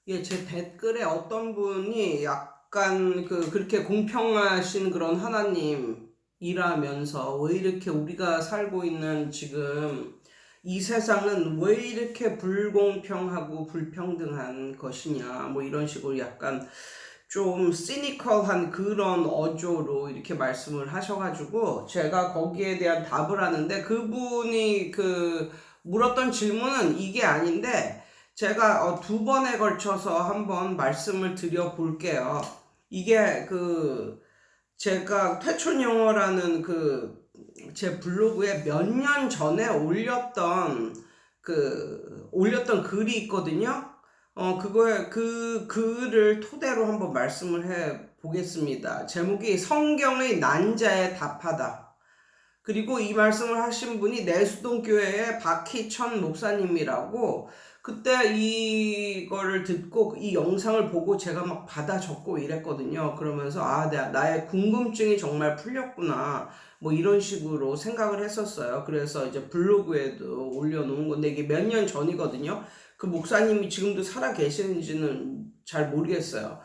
예, 제 댓글에 어떤 분이 약간 그렇게 공평하신 그런 하나님이라면서 왜 이렇게 우리가 살고 있는 지금 이 세상은 왜 이렇게 불공평하고 불평등한 것이냐, 뭐 이런 식으로 약간 좀 시니컬한 그런 어조로 이렇게 말씀을 하셔가지고 제가 거기에 대한 답을 하는데, 그분이 물었던 질문은 이게 아닌데 제가 두 번에 걸쳐서 한번 말씀을 드려 볼게요. 이게 제가 퇴촌영어라는 제 블로그에 몇 년 전에 올렸던 글이 있거든요. 그거에 그 글을 토대로 한번 말씀을 해 보겠습니다. 제목이 성경의 난자에 답하다. 그리고 이 말씀을 하신 분이 내수동교회의 박희천 목사님이라고, 그때 이거를 듣고 이 영상을 보고 제가 막 받아 적고 이랬거든요. 그러면서 나의 궁금증이 정말 풀렸구나, 뭐 이런 식으로 생각을 했었어요. 그래서 이제 블로그에도 올려놓은 건데 이게 몇 년 전이거든요. 그 목사님이 지금도 살아 계시는지는 잘 모르겠어요.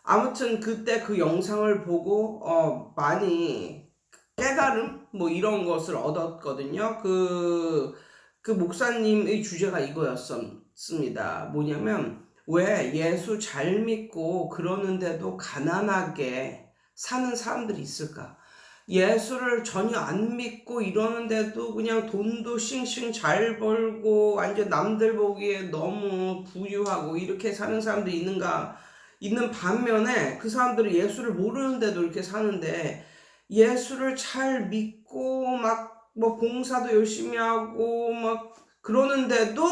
아무튼 그때 그 영상을 보고 많이 깨달음 뭐 이런 것을 얻었거든요. 그 목사님의 주제가 이거였습니다. 뭐냐면, 왜 예수 잘 믿고 그러는데도 가난하게 사는 사람들이 있을까? 예수를 전혀 안 믿고 이러는데도 그냥 돈도 싱싱 잘 벌고 완전 남들 보기에 너무 부유하고 이렇게 사는 사람들이 있는 반면에, 그 사람들이 예수를 모르는데도 이렇게 사는데, 예수를 잘 믿고 막 뭐 봉사도 열심히 하고 막 그러는데도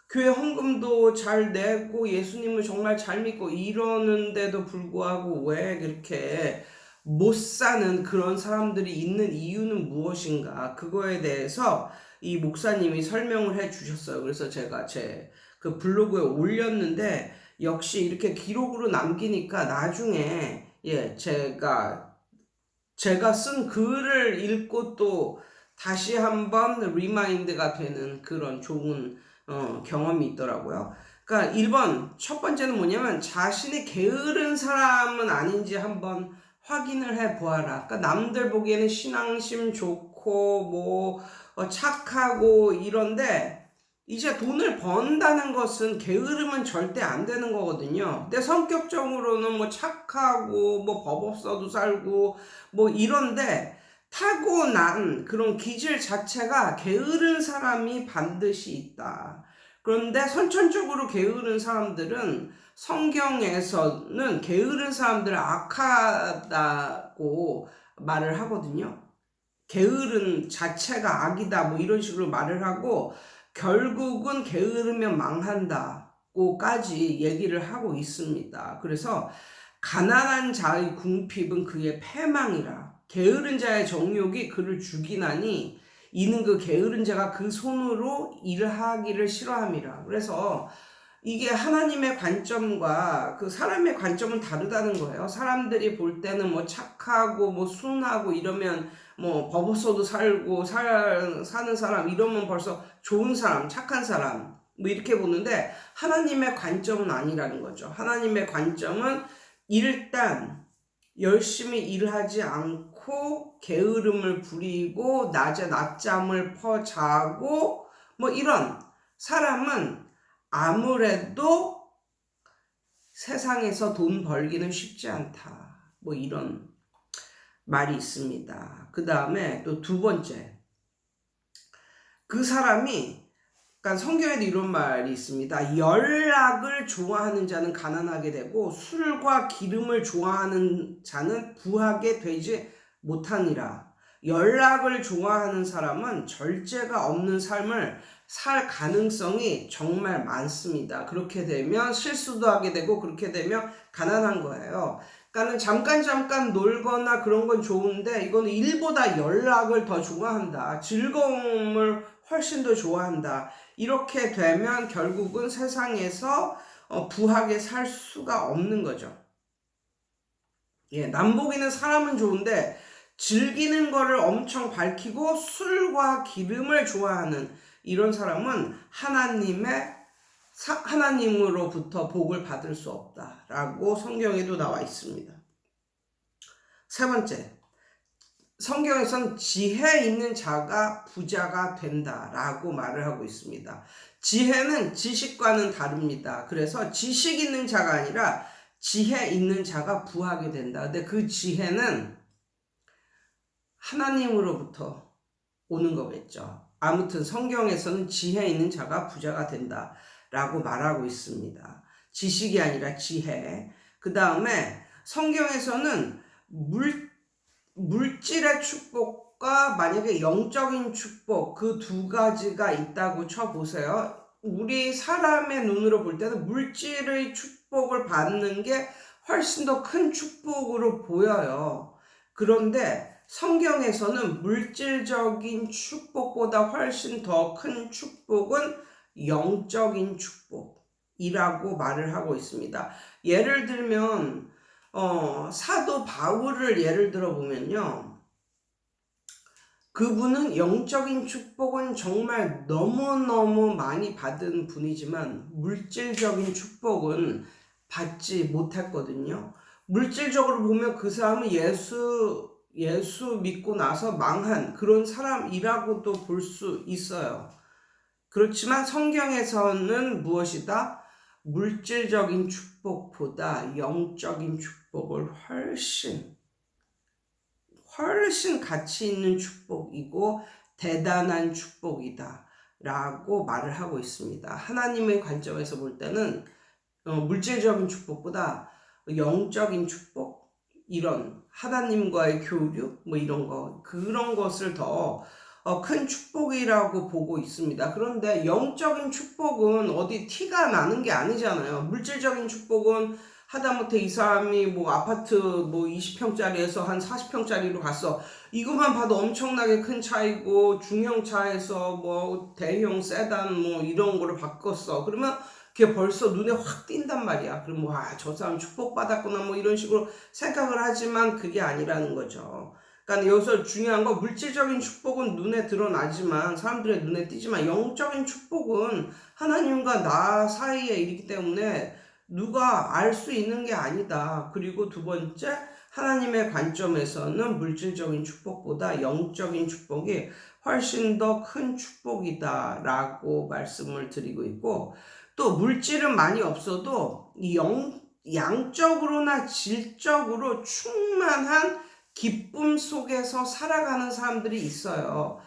교회 헌금도 잘 내고 예수님을 정말 잘 믿고 이러는데도 불구하고 왜 그렇게 못 사는 그런 사람들이 있는 이유는 무엇인가? 그거에 대해서 이 목사님이 설명을 해 주셨어요. 그래서 제가 제 그 블로그에 올렸는데, 역시 이렇게 기록으로 남기니까 나중에 제가 쓴 글을 읽고 또 다시 한번 리마인드가 되는 그런 좋은 경험이 있더라고요. 그러니까 1번, 첫 번째는 뭐냐면 자신이 게으른 사람은 아닌지 한번 확인을 해 보아라. 그러니까 남들 보기에는 신앙심 좋고 뭐 착하고 이런데, 이제 돈을 번다는 것은 게으름은 절대 안 되는 거거든요. 근데 성격적으로는 뭐 착하고 뭐 법 없어도 살고 뭐 이런데, 타고난 그런 기질 자체가 게으른 사람이 반드시 있다. 그런데 선천적으로 게으른 사람들은 성경에서는 게으른 사람들을 악하다고 말을 하거든요. 게으른 자체가 악이다 뭐 이런 식으로 말을 하고, 결국은 게으르면 망한다고까지 얘기를 하고 있습니다. 그래서 가난한 자의 궁핍은 그의 패망이라, 게으른 자의 정욕이 그를 죽이나니 이는 그 게으른 자가 그 손으로 일하기를 싫어함이라. 그래서 이게 하나님의 관점과 그 사람의 관점은 다르다는 거예요. 사람들이 볼 때는 뭐 착하고 뭐 순하고 이러면 뭐 법 없어도 살고 사는 사람 이러면 벌써 좋은 사람, 착한 사람 뭐 이렇게 보는데, 하나님의 관점은 아니라는 거죠. 하나님의 관점은 일단 열심히 일하지 않고 게으름을 부리고 낮에 낮잠을 퍼자고 뭐 이런 사람은 아무래도 세상에서 돈 벌기는 쉽지 않다, 뭐 이런 말이 있습니다. 그 다음에 또 두 번째, 그 사람이, 그러니까 성경에도 이런 말이 있습니다. 연락을 좋아하는 자는 가난하게 되고 술과 기름을 좋아하는 자는 부하게 되지 못하니라. 연락을 좋아하는 사람은 절제가 없는 삶을 살 가능성이 정말 많습니다. 그렇게 되면 실수도 하게 되고 그렇게 되면 가난한 거예요. 그러니까 잠깐 놀거나 그런 건 좋은데, 이거는 일보다 연락을 더 좋아한다. 즐거움을 훨씬 더 좋아한다. 이렇게 되면 결국은 세상에서 부하게 살 수가 없는 거죠. 예, 남보기는 사람은 좋은데 즐기는 거를 엄청 밝히고 술과 기름을 좋아하는 이런 사람은 하나님의 하나님으로부터 복을 받을 수 없다라고 성경에도 나와 있습니다. 세 번째, 성경에선 지혜 있는 자가 부자가 된다라고 말을 하고 있습니다. 지혜는 지식과는 다릅니다. 그래서 지식 있는 자가 아니라 지혜 있는 자가 부하게 된다. 근데 그 지혜는 하나님으로부터 오는 거겠죠. 아무튼 성경에서는 지혜 있는 자가 부자가 된다라고 말하고 있습니다. 지식이 아니라 지혜. 그 다음에 성경에서는 물질의 축복과 만약에 영적인 축복, 그 두 가지가 있다고 쳐보세요. 우리 사람의 눈으로 볼 때는 물질의 축복을 받는 게 훨씬 더 큰 축복으로 보여요. 그런데 성경에서는 물질적인 축복보다 훨씬 더 큰 축복은 영적인 축복이라고 말을 하고 있습니다. 예를 들면 사도 바울을 예를 들어 보면요. 그분은 영적인 축복은 정말 너무너무 많이 받은 분이지만 물질적인 축복은 받지 못했거든요. 물질적으로 보면 그 사람은 예수 믿고 나서 망한 그런 사람이라고도 볼 수 있어요. 그렇지만 성경에서는 무엇이다? 물질적인 축복보다 영적인 축복을 훨씬 가치 있는 축복이고 대단한 축복이다 라고 말을 하고 있습니다. 하나님의 관점에서 볼 때는 물질적인 축복보다 영적인 축복, 이런 하나님과의 교류 뭐 이런 거, 그런 것을 더 큰 축복이라고 보고 있습니다. 그런데 영적인 축복은 어디 티가 나는 게 아니잖아요. 물질적인 축복은 하다못해 이 사람이 뭐 아파트 뭐 20평짜리에서 한 40평짜리로 갔어. 이것만 봐도 엄청나게 큰 차이고, 중형차에서 뭐 대형 세단 뭐 이런 거를 바꿨어. 그러면 그게 벌써 눈에 확 띈단 말이야. 그럼 뭐, 저 사람 축복받았구나 뭐 이런 식으로 생각을 하지만 그게 아니라는 거죠. 그러니까 여기서 중요한 건 물질적인 축복은 눈에 드러나지만, 사람들의 눈에 띄지만, 영적인 축복은 하나님과 나 사이에 있기 때문에 누가 알 수 있는 게 아니다. 그리고 두 번째, 하나님의 관점에서는 물질적인 축복보다 영적인 축복이 훨씬 더 큰 축복이다 라고 말씀을 드리고 있고, 또 물질은 많이 없어도 양적으로나 질적으로 충만한 기쁨 속에서 살아가는 사람들이 있어요.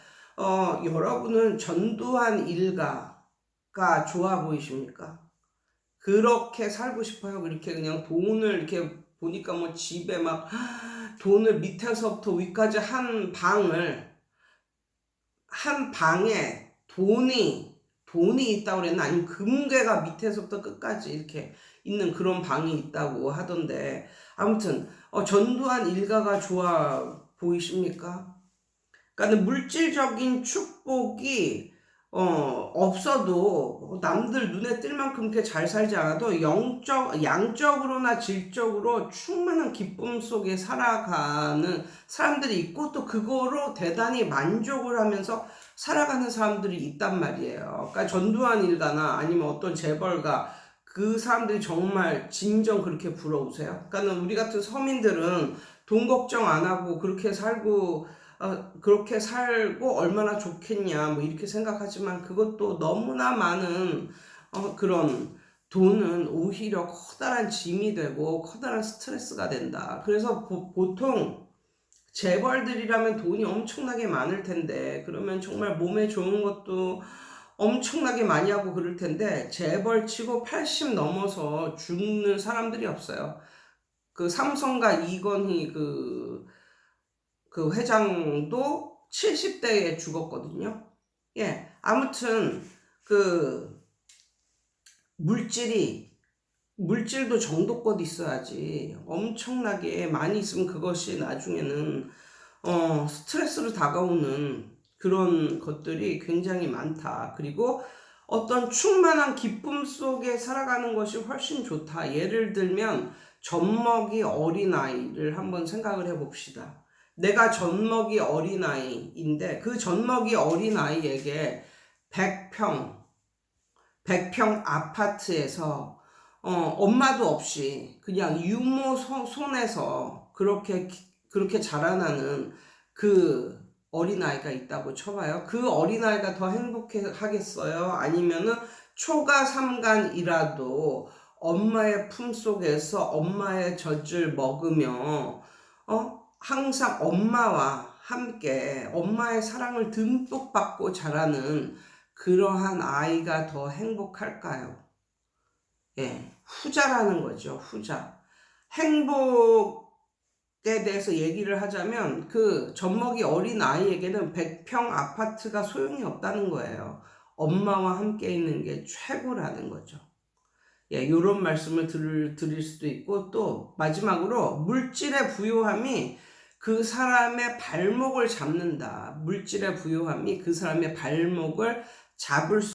여러분은 전두환 일가가 좋아 보이십니까? 그렇게 살고 싶어요? 그렇게 그냥 돈을 이렇게 보니까 뭐 집에 막 돈을 밑에서부터 위까지 한 방에 돈이 있다고 그랬나? 아니면 금괴가 밑에서부터 끝까지 이렇게 있는 그런 방이 있다고 하던데, 아무튼 전두환 일가가 좋아 보이십니까? 그러니까 물질적인 축복이 없어도, 남들 눈에 띌 만큼 그렇게 잘 살지 않아도 양적으로나 질적으로 충만한 기쁨 속에 살아가는 사람들이 있고, 또 그거로 대단히 만족을 하면서 살아가는 사람들이 있단 말이에요. 그러니까 전두환 일가나 아니면 어떤 재벌가, 그 사람들이 정말 진정 그렇게 부러우세요? 그러니까 우리 같은 서민들은 돈 걱정 안 하고 그렇게 살고 얼마나 좋겠냐 뭐 이렇게 생각하지만, 그것도 너무나 많은 그런 돈은 오히려 커다란 짐이 되고 커다란 스트레스가 된다. 그래서 보통 재벌들이라면 돈이 엄청나게 많을 텐데, 그러면 정말 몸에 좋은 것도 엄청나게 많이 하고 그럴 텐데, 재벌 치고 80 넘어서 죽는 사람들이 없어요. 그 삼성과 이건희 그 회장도 70대에 죽었거든요. 예, 아무튼 물질도 정도껏 있어야지. 엄청나게 많이 있으면 그것이 나중에는 스트레스로 다가오는 그런 것들이 굉장히 많다. 그리고 어떤 충만한 기쁨 속에 살아가는 것이 훨씬 좋다. 예를 들면 젖먹이 어린아이를 한번 생각을 해봅시다. 내가 젖먹이 어린아이인데 그 젖먹이 어린아이에게 100평, 100평 아파트에서 엄마도 없이 그냥 유모 손에서 그렇게 자라나는 그 어린아이가 있다고 쳐봐요. 그 어린아이가 더 행복해 하겠어요? 아니면은 초가 삼간이라도 엄마의 품속에서 엄마의 젖을 먹으며 항상 엄마와 함께 엄마의 사랑을 듬뿍 받고 자라는 그러한 아이가 더 행복할까요? 예, 후자라는 거죠. 후자. 행복에 대해서 얘기를 하자면 그 젖먹이 어린 아이에게는 100평 아파트가 소용이 없다는 거예요. 엄마와 함께 있는 게 최고라는 거죠. 예, 요런 말씀을 드릴 수도 있고, 또 마지막으로 물질의 부요함이 그 사람의 발목을 잡는다. 물질의 부요함이 그 사람의 발목을 잡을 수